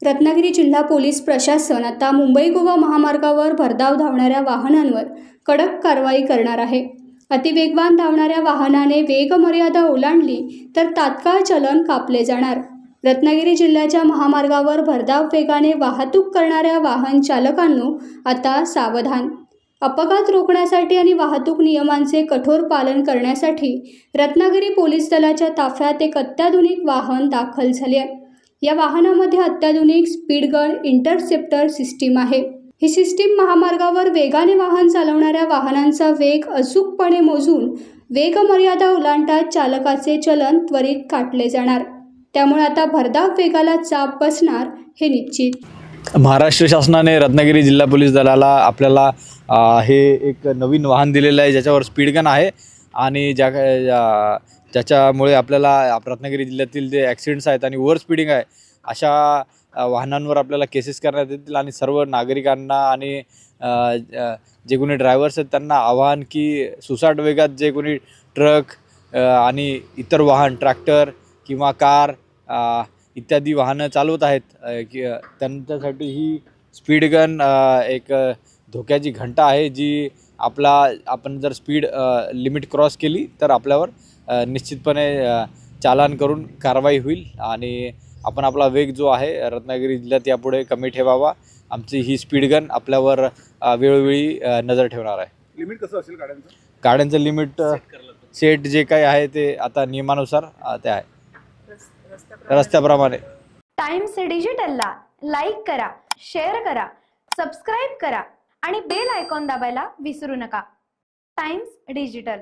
रत्नागिरी जिल्हा पोलीस प्रशासन आता मुंबई गोवा महामार्गावर भरधाव धावणाऱ्या वाहनांवर कडक कारवाई करणार आहे। अतिवेगवान धावणाऱ्या वाहनाने वेग मर्यादा ओलांडली तर तात्काळ चलन कापले जाणार। रत्नागिरी जिल्ह्याच्या महामार्गावर भरधाव वेगाने वाहतूक करणाऱ्या वाहन चालकांनो आता सावधान। अपघात रोखण्यासाठी आणि वाहतूक नियमांचे कठोर पालन करण्यासाठी रत्नागिरी पोलीस दलाच्या ताफ्यात एक अत्याधुनिक वाहन दाखल झाले आहे। या वाहनामध्ये अत्याधुनिक स्पीड गन इंटरसेप्टर सिस्टीम आहे। ही सिस्टीम महामार्गावर वेगाने वाहन चालवणाऱ्या वाहनांचा वेग अचूकपणे मोजून वेग मर्यादा ओलांडताच चालकाचे चलन त्वरित काटले जाणार। त्यामुळे आता भरधाव वेगाला चाप बसणार हे निश्चित। महाराष्ट्र शासनाने रत्नागिरी जिल्हा पोलीस दलाला आपल्याला हे एक नवीन वाहन दिलेलं आहे, ज्याच्यावर स्पीड गन आहे आणि ज्याच्यामुळे आपल्याला रत्नागिरी जिल्ह्यातील जे ॲक्सिडेंट्स आहेत आणि ओव्हर स्पीडिंग आहे अशा वाहनांवर आपल्याला केसेस करण्यात येतील। आणि सर्व नागरिकांना आणि जे कोणी ड्रायव्हर्स आहेत त्यांना आवाहन की सुसाट वेगात जे कोणी ट्रक आणि इतर वाहन ट्रॅक्टर किंवा कार इत्यादी वाहनं चालवत आहेत की त्यांच्यासाठी ही स्पीड गन एक धोक्याची घंटा आहे, जी आपण जर स्पीड लिमिट क्रॉस केली तर आपल्यावर निश्चितपणे चालान करून कारवाई होईल आणि आपण आपला वेग जो आहे रत्नागिरी जिल्ह्यात यापुढे कमी ठेवावा। आमची ही स्पीड गन आपल्यावर वेळोवेळी नजर ठेवणार आहे। लिमिट कसं असेल गाड्यांचं? गाड्यांचं लिमिट सेट जे काही आहे ते आता नियमानुसार ते आहे रस्त्याप्रमाणे। टाइम्स डिजिटलला लाईक करा, शेअर करा, सबस्क्राइब करा आणि बेल आयकॉन दाबायला विसरू नका। Times digital.